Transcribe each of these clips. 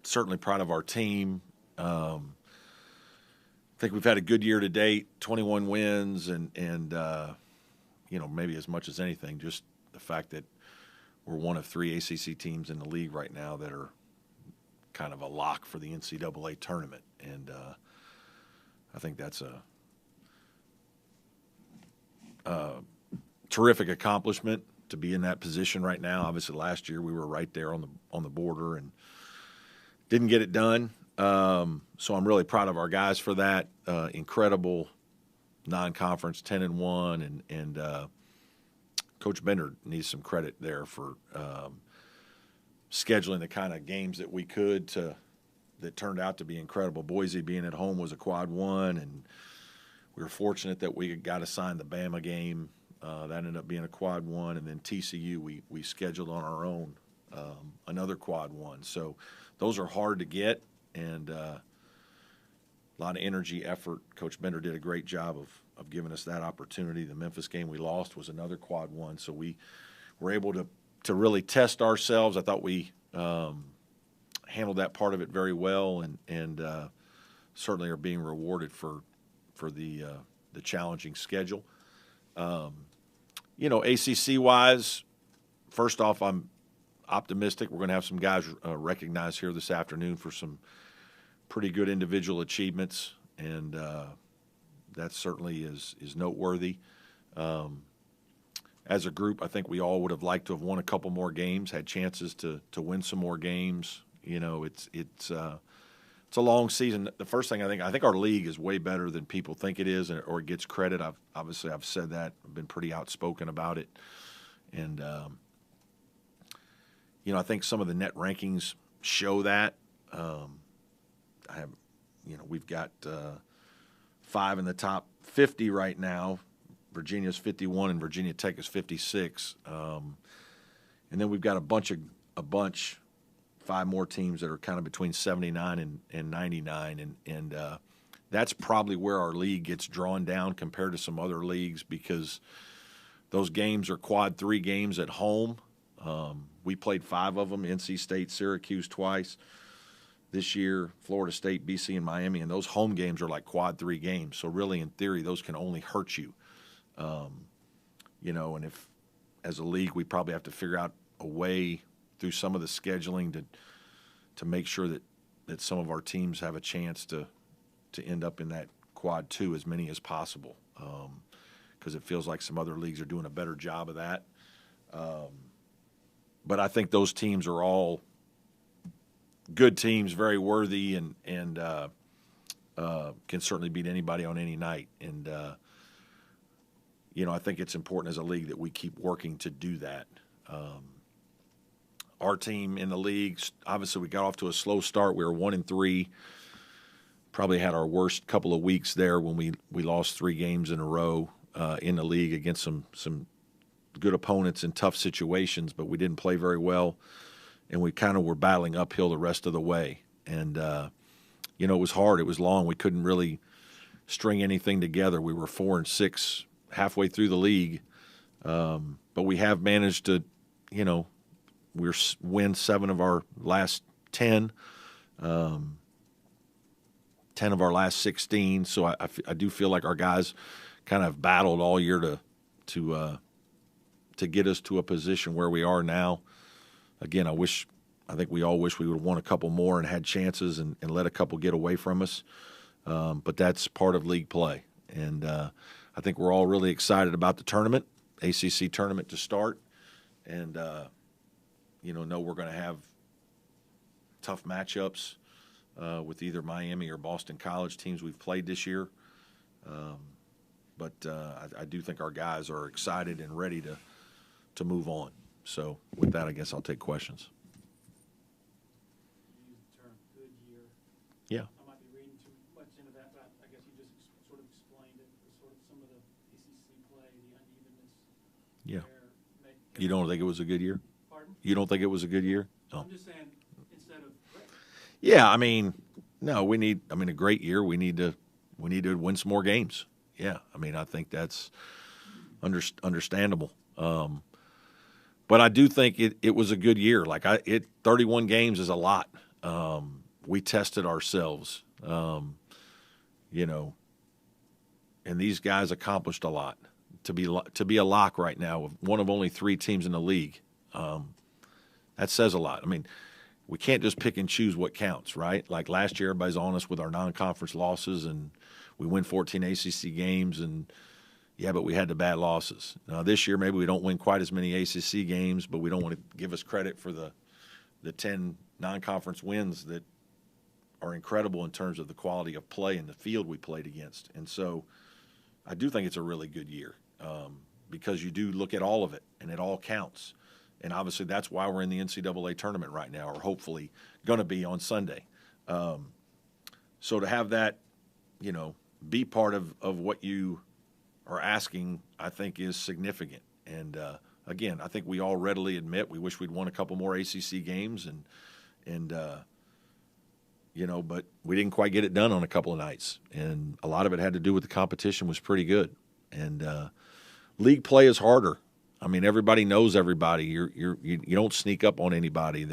certainly proud of our team. I think we've had a good year to date, 21 wins, and maybe as much as anything, just the fact that we're one of 3 ACC teams in the league right now that are kind of a lock for the NCAA tournament. And I think that's a terrific accomplishment to be in that position right now. Obviously, last year we were right there on the border and didn't get it done. So I'm really proud of our guys for that. Incredible non-conference 10-1, and Coach Bender needs some credit there for scheduling the kind of games that we could that turned out to be incredible. Boise being at home was a quad 1, and we were fortunate that we got assigned the Bama game. That ended up being a quad 1, and then TCU we scheduled on our own another quad 1. So those are hard to get, and a lot of energy, effort. Coach Bender did a great job of giving us that opportunity. The Memphis game we lost was another quad 1, so we were able to really test ourselves. I thought we handled that part of it very well, and certainly are being rewarded for the challenging schedule. ACC-wise, first off, I'm optimistic. We're going to have some guys recognized here this afternoon for some pretty good individual achievements, and that certainly is noteworthy. As a group, I think we all would have liked to have won a couple more games, had chances to win some more games. It's a long season. The first thing I think our league is way better than people think it is, or it gets credit. I've said that. I've been pretty outspoken about it, and I think some of the net rankings show that. We've got 5 in the top 50 right now. Virginia's 51 and Virginia Tech is 56. And then we've got a bunch, 5 more teams that are kind of between 79 and 99. And that's probably where our league gets drawn down compared to some other leagues, because those games are quad 3 games at home. We played 5 of them, NC State, Syracuse twice. This year, Florida State, BC, and Miami, and those home games are like quad 3 games. So really, in theory, those can only hurt you. And if, as a league, we probably have to figure out a way through some of the scheduling to make sure that some of our teams have a chance to end up in that quad 2, as many as possible, because it feels like some other leagues are doing a better job of that. But I think those teams are all good teams, very worthy, and can certainly beat anybody on any night. And I think it's important as a league that we keep working to do that. Our team in the league, obviously, we got off to a slow start. We were 1-3. Probably had our worst couple of weeks there when we lost 3 games in a row in the league against some good opponents in tough situations, but we didn't play very well, and we kind of were battling uphill the rest of the way. And it was hard. It was long. We couldn't really string anything together. We were 4-6 halfway through the league, but we have managed to, win 7 of our last 10, 10 of our last 16. So I do feel like our guys kind of battled all year to get us to a position where we are now. Again, I think we all wish we would have won a couple more and had chances and let a couple get away from us. But that's part of league play. And I think we're all really excited about the tournament, ACC tournament to start. And, know we're going to have tough matchups with either Miami or Boston College teams we've played this year. But I do think our guys are excited and ready to move on. So with that, I guess I'll take questions. You used the term good year. Yeah. I might be reading too much into that, but I guess you just sort of explained it, sort of some of the ACC play, the unevenness. Yeah. You don't think it was a good year? Pardon? You don't think it was a good year? No. I'm just saying instead of great. Yeah, no, we need a great year. We need to win some more games. Yeah, I think that's understandable. But I do think it was a good year. 31 games is a lot. We tested ourselves, you know, and these guys accomplished a lot. To be a lock right now, one of only 3 teams in the league, that says a lot. I mean, we can't just pick and choose what counts, right? Like last year, everybody's on us with our non-conference losses, and we win 14 ACC games, and yeah, but we had the bad losses. Now this year, maybe we don't win quite as many ACC games, but we don't want to give us credit for the 10 non-conference wins that are incredible in terms of the quality of play and the field we played against. And so I do think it's a really good year because you do look at all of it, and it all counts. And obviously that's why we're in the NCAA tournament right now, or hopefully going to be on Sunday. So to have that, you know, be part of what you are asking, I think is significant. And again, I think we all readily admit we wish we'd won a couple more ACC games, and you know, but we didn't quite get it done on a couple of nights. And a lot of it had to do with the competition was pretty good. And league play is harder. I mean, everybody knows everybody. You don't sneak up on anybody.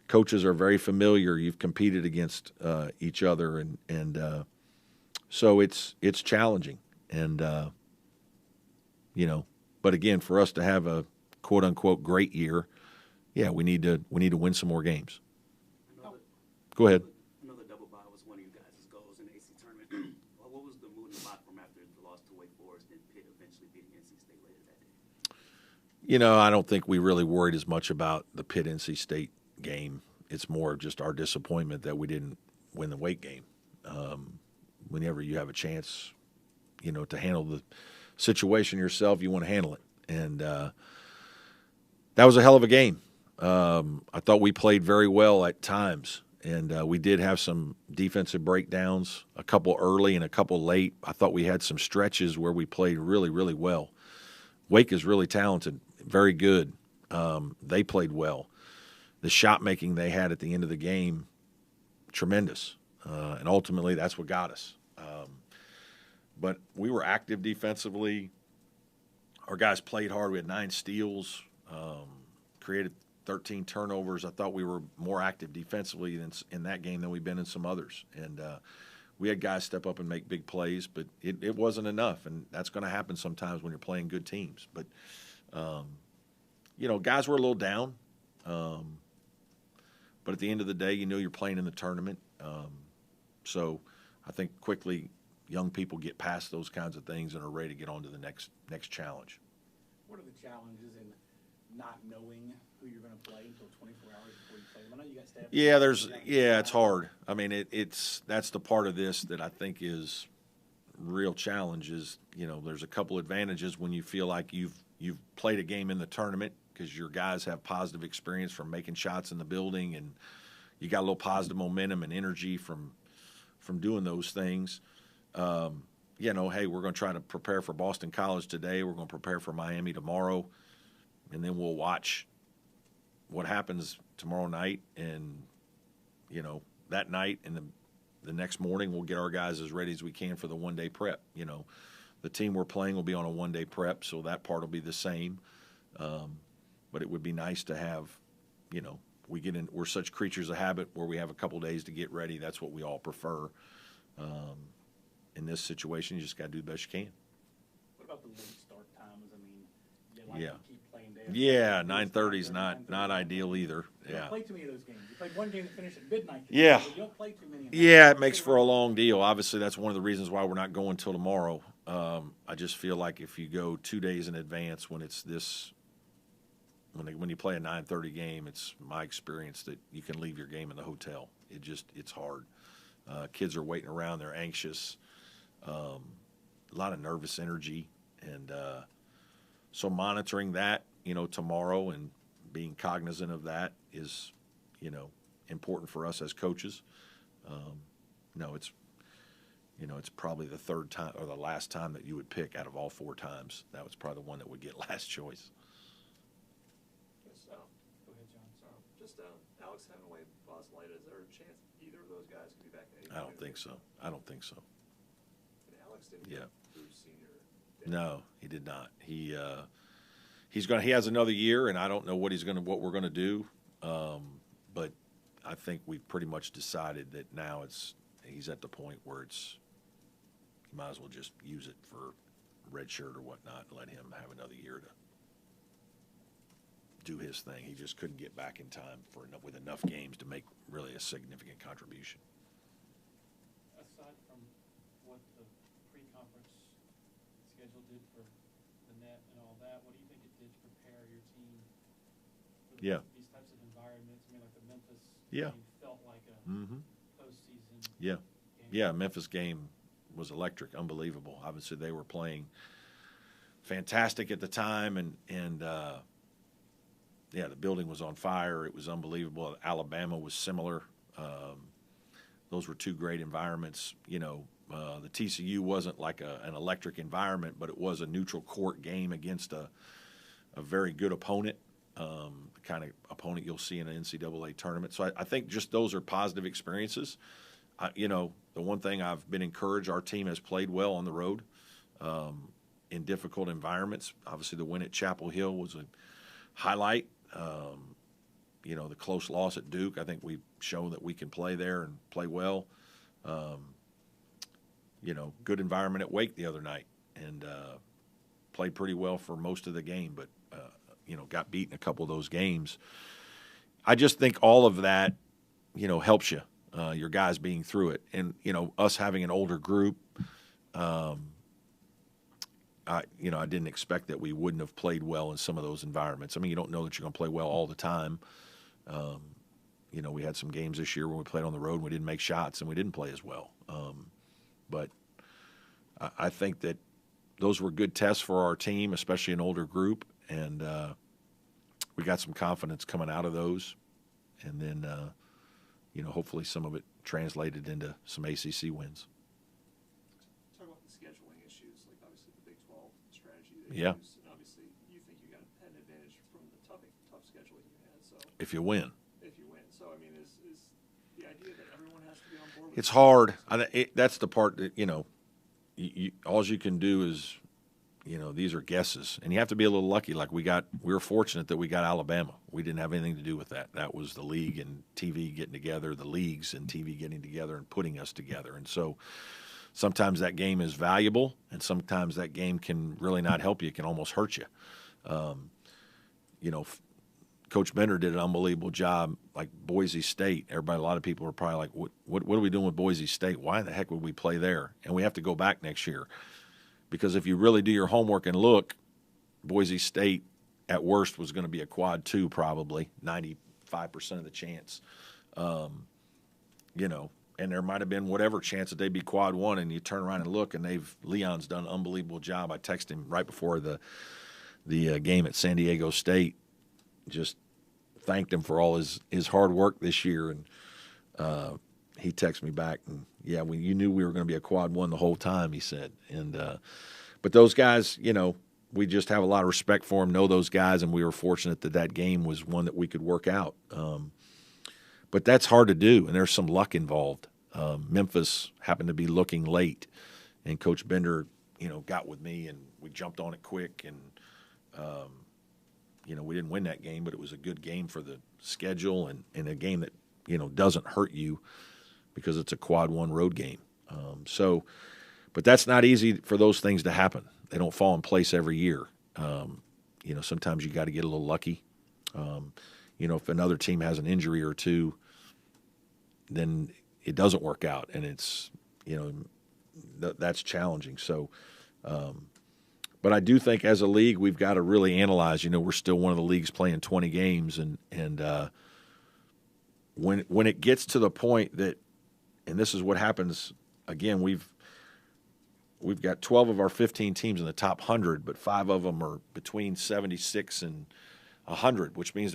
Coaches are very familiar. You've competed against each other, and so it's challenging. And you know, but again, for us to have a quote unquote great year, yeah, we need to win some more games. Go ahead. I know the double bye was one of you guys' goals in the AC tournament. What was the mood in the locker room after the loss to Wake Forest and Pitt eventually beating NC State later that day? You know, I don't think we really worried as much about the Pitt NC State game. It's more of just our disappointment that we didn't win the Wake game. Whenever you have a chance, you know, to handle the situation yourself, you want to handle it. And that was a hell of a game. I thought we played very well at times. And we did have some defensive breakdowns, a couple early and a couple late. I thought we had some stretches where we played really, really well. Wake is really talented, very good. They played well. The shot making they had at the end of the game, tremendous. And ultimately, that's what got us. But we were active defensively. Our guys played hard. We had 9 steals, created 13 turnovers. I thought we were more active defensively in that game than we've been in some others. And we had guys step up and make big plays, but it wasn't enough. And that's going to happen sometimes when you're playing good teams. But, you know, guys were a little down. But at the end of the day, you know you're playing in the tournament. So I think quickly young people get past those kinds of things and are ready to get on to the next challenge. What are the challenges in not knowing who you're going to play until 24 hours before you play? I know you got staff. Yeah, it's hard. I mean, that's the part of this that I think is real challenge is, you know, there's a couple advantages when you feel like you've played a game in the tournament because your guys have positive experience from making shots in the building, and you got a little positive momentum and energy from doing those things. You know, hey, we're going to try to prepare for Boston College today. We're going to prepare for Miami tomorrow, and then we'll watch what happens tomorrow night. And, you know, that night and the next morning we'll get our guys as ready as we can for the one-day prep. You know, the team we're playing will be on a one-day prep, so that part will be the same. But it would be nice to have, you know, we're such creatures of habit where we have a couple days to get ready. That's what we all prefer. In this situation, you just got to do the best you can. What about the late start times? I mean, you like Yeah. to keep playing day. Yeah, 9:30 is not ideal either. You Yeah. don't play too many of those games. You played one game that finished at midnight. Yeah. But you don't play too many. Yeah, it makes for a long deal. Obviously, that's one of the reasons why we're not going till tomorrow. I just feel like if you go 2 days in advance when it's this, when you play a 9:30 game, it's my experience that you can leave your game in the hotel. It's hard. Kids are waiting around. They're anxious. A lot of nervous energy. And so monitoring that, you know, tomorrow and being cognizant of that is, you know, important for us as coaches. It's probably the third time or the last time that you would pick out of all 4 times. That was probably the one that would get last choice. Yes, go ahead, John. Sorry. Just Alex Hemingway, Boss Light, is there a chance either of those guys could be back at I don't think so. And Alex didn't Yeah. go through senior day. No, he did not. He has another year, and I don't know what we're gonna do. But I think we've pretty much decided that now he's at the point where you might as well just use it for redshirt or whatnot and let him have another year to do his thing. He just couldn't get back in time with enough games to make really a significant contribution. Aside from what the pre-conference schedule did for the net and all that, what do you think it did to prepare your team for these types of environments? I mean, like the Memphis game felt like a postseason game. Yeah, Memphis game was electric, unbelievable. Obviously, they were playing fantastic at the time, and the building was on fire. It was unbelievable. Alabama was similar. Those were two great environments. You know, the TCU wasn't like an electric environment, but it was a neutral court game against a very good opponent, the kind of opponent you'll see in an NCAA tournament. So I think just those are positive experiences. You know, the one thing I've been encouraged, our team has played well on the road in difficult environments. Obviously, the win at Chapel Hill was a highlight. You know, the close loss at Duke, I think we've shown that we can play there and play well. You know, good environment at Wake the other night and played pretty well for most of the game, but, you know, got beat in a couple of those games. I just think all of that, you know, helps you, your guys being through it. And, you know, us having an older group, I didn't expect that we wouldn't have played well in some of those environments. I mean, you don't know that you're going to play well all the time. You know, we had some games this year when we played on the road and we didn't make shots and we didn't play as well. But I think that those were good tests for our team, especially an older group, and we got some confidence coming out of those. And then, you know, hopefully some of it translated into some ACC wins. Talk about the scheduling issues, like obviously the Big 12 strategy they used, and obviously you think you got an advantage from the tough schedule you had. So If you win. So I mean, is the idea that everyone has to be on board with It's hard. That's the part that, you know, all you can do is, you know, these are guesses. And you have to be a little lucky. Like we were fortunate that we got Alabama. We didn't have anything to do with that. That was the league and TV getting together, the leagues and TV getting together and putting us together. And so sometimes that game is valuable, and sometimes that game can really not help you. It can almost hurt you. You know, Coach Bender did an unbelievable job, like Boise State. A lot of people are probably like, what are we doing with Boise State? Why the heck would we play there? And we have to go back next year. Because if you really do your homework and look, Boise State at worst was going to be a quad 2 probably, 95% of the chance. You know, and there might have been whatever chance that they'd be quad 1, and you turn around and look, and Leon's done an unbelievable job. I texted him right before the game at San Diego State, just thanked him for all his hard work this year, and he texted me back, and yeah, you knew we were going to be a quad 1 the whole time, he said. And but those guys, you know, we just have a lot of respect for them, know those guys, and we were fortunate that game was one that we could work out. But that's hard to do, and there's some luck involved. Memphis happened to be looking late, and Coach Bender, you know, got with me, and we jumped on it quick, and you know, we didn't win that game, but it was a good game for the schedule and a game that, you know, doesn't hurt you because it's a quad 1 road game. But that's not easy for those things to happen. They don't fall in place every year. You know, sometimes you got to get a little lucky. You know, if another team has an injury or two, then it doesn't work out, and it's, you know, that's challenging. So, but I do think as a league we've got to really analyze. You know, we're still one of the leagues playing 20 games, and when it gets to the point that, and this is what happens again, we've got 12 of our 15 teams in the top 100, but 5 of them are between 76 and 100, which means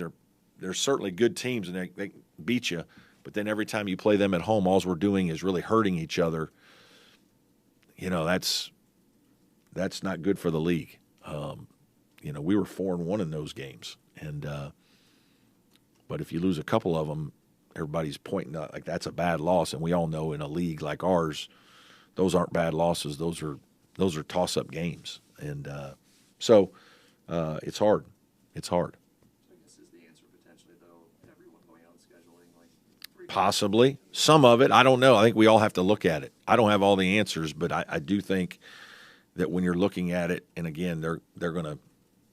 they're certainly good teams and they beat you. But then every time you play them at home, all we're doing is really hurting each other. You know, that's not good for the league. You know, we were 4-1 in those games, and but if you lose a couple of them, everybody's pointing out like that's a bad loss, and we all know in a league like ours, those aren't bad losses. Those are toss-up games, and so it's hard. It's hard. I guess is the answer potentially though, everyone going out and scheduling like Possibly. Some of it, I don't know. I think we all have to look at it. I don't have all the answers, but I do think that when you're looking at it, and again, they're going to,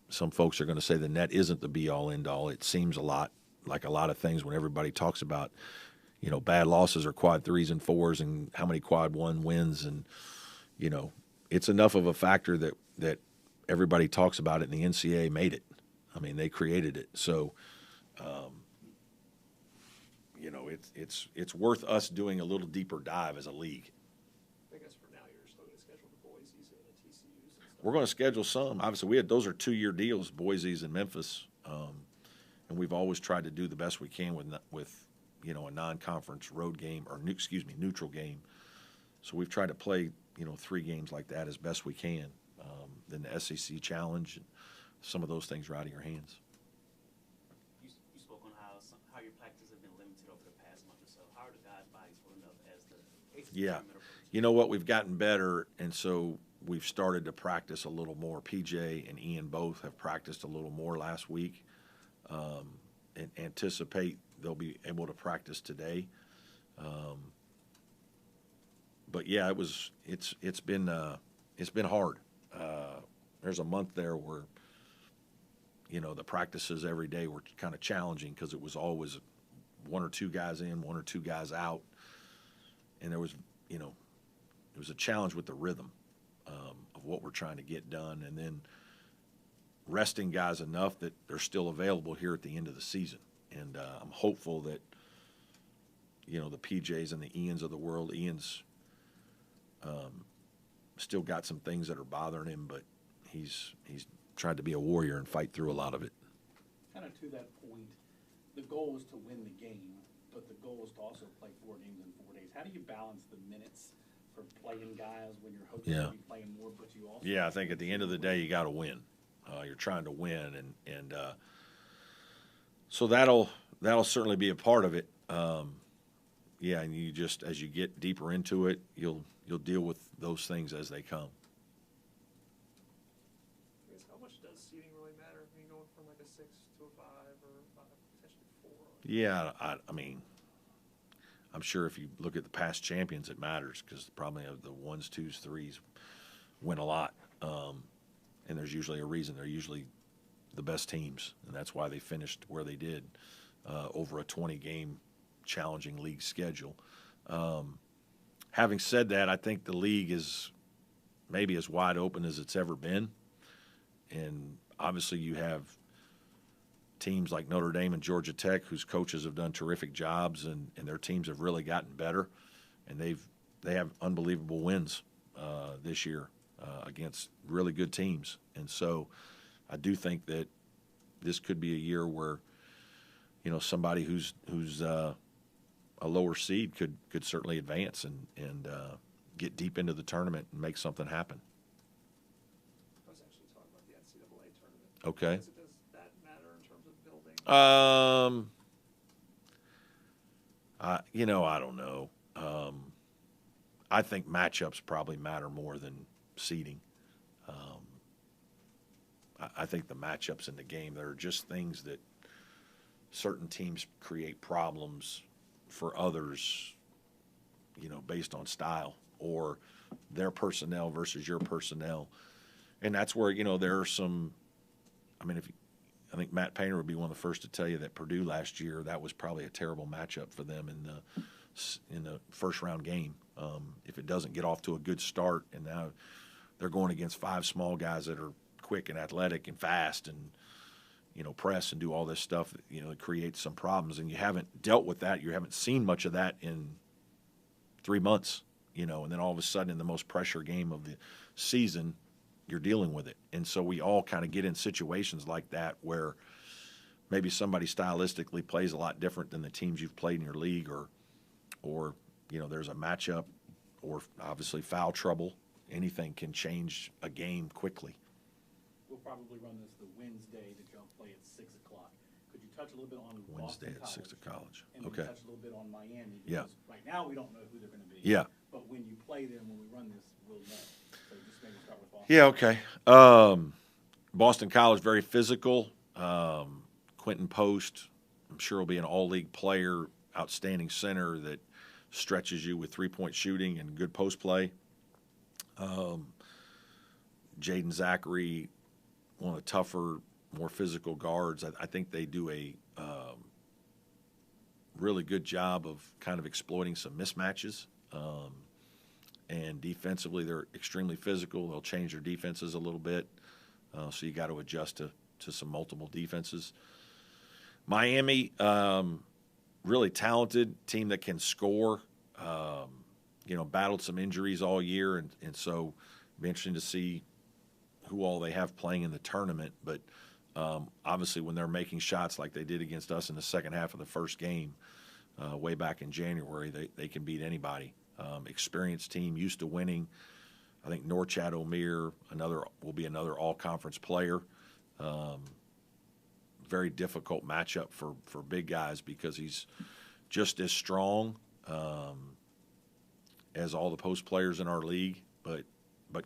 some folks are going to say the net isn't the be-all, end-all. It seems a lot like a lot of things when everybody talks about, bad losses or quad 3s and 4s and how many quad 1 wins. And, it's enough of a factor that everybody talks about it, and the NCAA made it. I mean, they created it. So, it's worth us doing a little deeper dive as a league. I guess for now you're still going to schedule the Boise's and the TCU's and stuff. We're going to schedule some. Obviously, those are 2-year deals, Boise's and Memphis, and we've always tried to do the best we can with a non-conference road game or neutral game. So we've tried to play 3 games like that as best we can. Then the SEC challenge, and some of those things are out of your hands. You spoke on how your practices have been limited over the past month or so. How are the guys' bodies holding up as the ACC Yeah. tournament approaches? You know what? We've gotten better, and so we've started to practice a little more. PJ and Ian both have practiced a little more last week, and anticipate they'll be able to practice today. But yeah, it's been hard. There's a month there where the practices every day were kind of challenging because it was always 1 or 2 guys in, 1 or 2 guys out, and there was it was a challenge with the rhythm of what we're trying to get done, and then resting guys enough that they're still available here at the end of the season. And I'm hopeful that the PJs and the Ians of the world. Ian's still got some things that are bothering him, but he's tried to be a warrior and fight through a lot of it. Kind of to that point, the goal is to win the game, but the goal is to also play 4 games in 4 days. How do you balance the minutes for playing guys when you're hoping to be playing more, but you also? Yeah, I think at the end of the day, you got to win. You're trying to win, and so that'll certainly be a part of it. Yeah, and you just, as you get deeper into it, you'll deal with those things as they come. I guess how much does seeding really matter? I mean, going from like a 6 to a 5 or 5, potentially 4. Yeah, I mean, I'm sure if you look at the past champions, it matters because probably of the 1s, 2s, 3s win a lot. And there's usually a reason. They're usually the best teams, and that's why they finished where they did over a 20-game challenging league schedule. Having said that, I think the league is maybe as wide open as it's ever been. And obviously you have teams like Notre Dame and Georgia Tech whose coaches have done terrific jobs, and their teams have really gotten better. And they have unbelievable wins this year against really good teams. And so I do think that this could be a year where, somebody who's a lower seed could certainly advance and get deep into the tournament and make something happen. I was actually talking about the NCAA tournament. Okay. Does that matter in terms of building? I don't know. I think matchups probably matter more than seeding. I think the matchups in the game, there are just things that certain teams create problems for others, based on style or their personnel versus your personnel. And that's where, there are some, I think Matt Painter would be one of the first to tell you that Purdue last year, that was probably a terrible matchup for them in the first round game. If it doesn't get off to a good start, and now they're going against 5 small guys that are quick and athletic and fast and, press and do all this stuff, it creates some problems. And you haven't dealt with that. You haven't seen much of that in 3 months, and then all of a sudden in the most pressure game of the season, you're dealing with it. And so we all kind of get in situations like that where maybe somebody stylistically plays a lot different than the teams you've played in your league, or there's a matchup, or obviously foul trouble. Anything can change a game quickly. We'll probably run this the Wednesday that y'all play at 6 o'clock. Could you touch a little bit on Wednesday Boston at College? 6 to college. And Okay. then touch a little bit on Miami. Yeah. Because right now we don't know who they're going to be. Yeah. But when you play them, when we run this, we'll know. So just maybe start with Boston. Yeah, okay. Boston College, very physical. Quentin Post, I'm sure will be an all-league player. outstanding center that stretches you with three-point shooting and good post play. Jaden Zachary, one of the tougher, more physical guards. I think they do a really good job of kind of exploiting some mismatches. And defensively, they're extremely physical. They'll change their defenses a little bit. So you got to adjust to some multiple defenses. Miami, really talented team that can score. Battled some injuries all year, and so it'll be interesting to see who all they have playing in the tournament. But obviously, when they're making shots like they did against us in the second half of the first game, way back in January, they can beat anybody. Experienced team, used to winning. I think Norchad Omir will be another all-conference player. Very difficult matchup for big guys because he's just as strong as all the post players in our league, but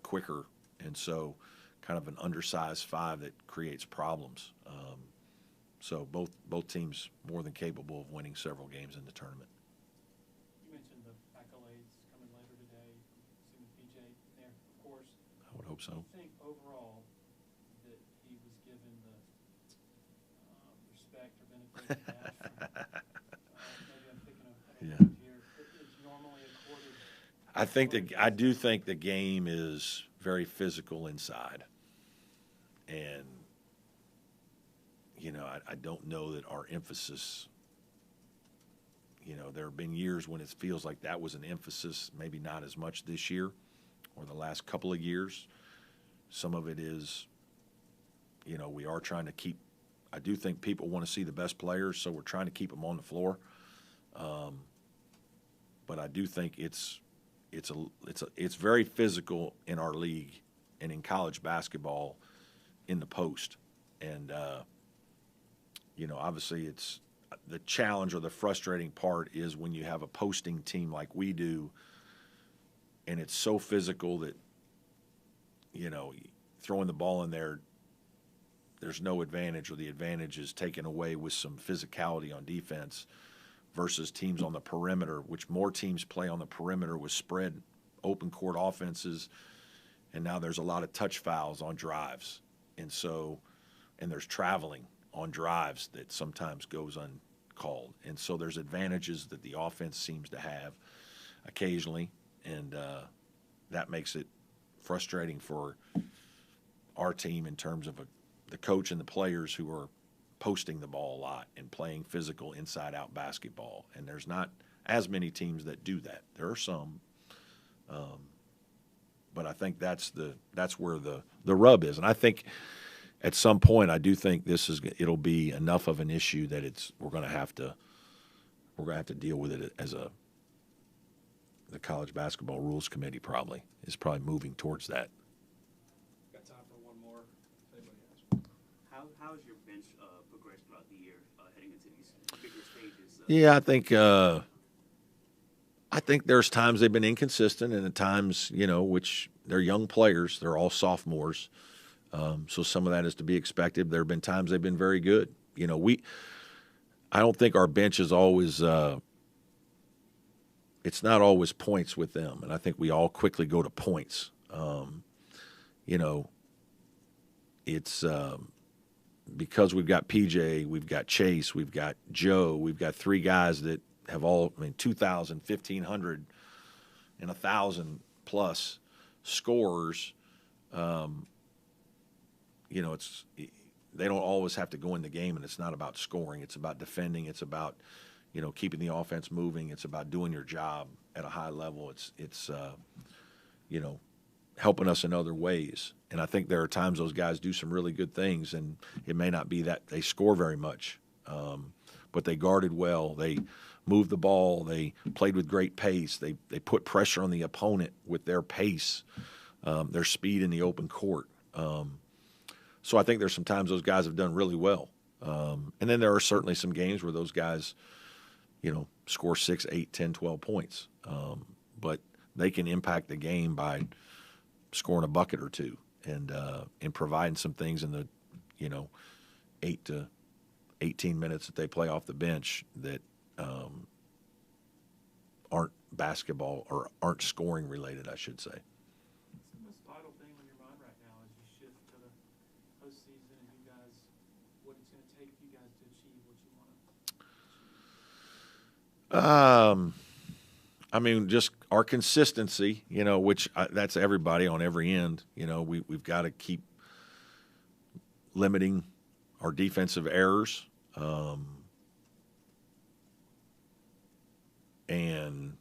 quicker, and so kind of an undersized five that creates problems. So both teams more than capable of winning several games in the tournament. You mentioned the accolades coming later today. Assuming PJ there, of course. I would hope so. Do you think overall that he was given the respect or benefit of the doubt from, maybe I'm picking up Yeah. here, that is normally accorded? I do think the game is very physical inside, and I don't know that our emphasis. There have been years when it feels like that was an emphasis, maybe not as much this year or the last couple of years. Some of it is, we are trying to keep. I do think people want to see the best players, so we're trying to keep them on the floor. But I do think it's very physical in our league and in college basketball in the post. And, obviously it's the challenge or the frustrating part is when you have a posting team like we do and it's so physical that, throwing the ball in there, there's no advantage, or the advantage is taken away with some physicality on defense versus teams on the perimeter, which more teams play on the perimeter with spread open court offenses. And now there's a lot of touch fouls on drives. And there's traveling on drives that sometimes goes uncalled. And so there's advantages that the offense seems to have occasionally. And that makes it frustrating for our team in terms of the coach and the players who are posting the ball a lot and playing physical inside-out basketball. And there's not as many teams that do that. There are some, but I think that's where the rub is. And I think at some point, I do think it'll be enough of an issue that we're going to have to deal with it as the College Basketball Rules Committee is probably moving towards that. Got time for one more, if anybody has one. How has your bench progressed throughout the year heading into these bigger stages? Yeah, I think there's times they've been inconsistent, and at times, which they're young players. They're all sophomores. So some of that is to be expected. There have been times they've been very good. I don't think our bench is always it's not always points with them, and I think we all quickly go to points. It's because we've got PJ, we've got Chase, we've got Joe, we've got three guys that have 2,000, 1,500, and 1,000 plus scorers. They don't always have to go in the game, and it's not about scoring. It's about defending. It's about, keeping the offense moving. It's about doing your job at a high level. It's helping us in other ways. And I think there are times those guys do some really good things, and it may not be that they score very much, but they guarded well. They moved the ball. They played with great pace. They put pressure on the opponent with their pace, their speed in the open court. So I think there's some times those guys have done really well. And then there are certainly some games where those guys, score 6, 8, 10, 12 points. But they can impact the game by scoring a bucket or two and providing some things in the, 8 to 18 minutes that they play off the bench that aren't basketball or aren't scoring related, I should say. What's the most vital thing on your mind right now as you shift to the postseason and you guys, what it's going to take for you guys to achieve what you want to achieve? I mean, just our consistency, which that's everybody on every end. We've got to keep limiting our defensive errors. And,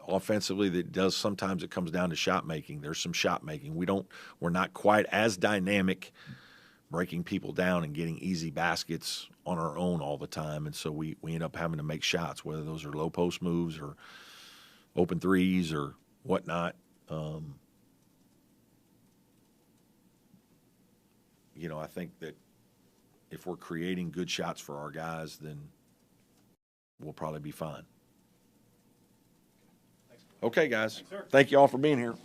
offensively, sometimes it comes down to shot making. There's some shot making. We're not quite as dynamic breaking people down and getting easy baskets on our own all the time. And so we end up having to make shots, whether those are low post moves or open threes or whatnot. I think that if we're creating good shots for our guys, then we'll probably be fine. Okay, guys. Thanks, sir. Thank you all for being here.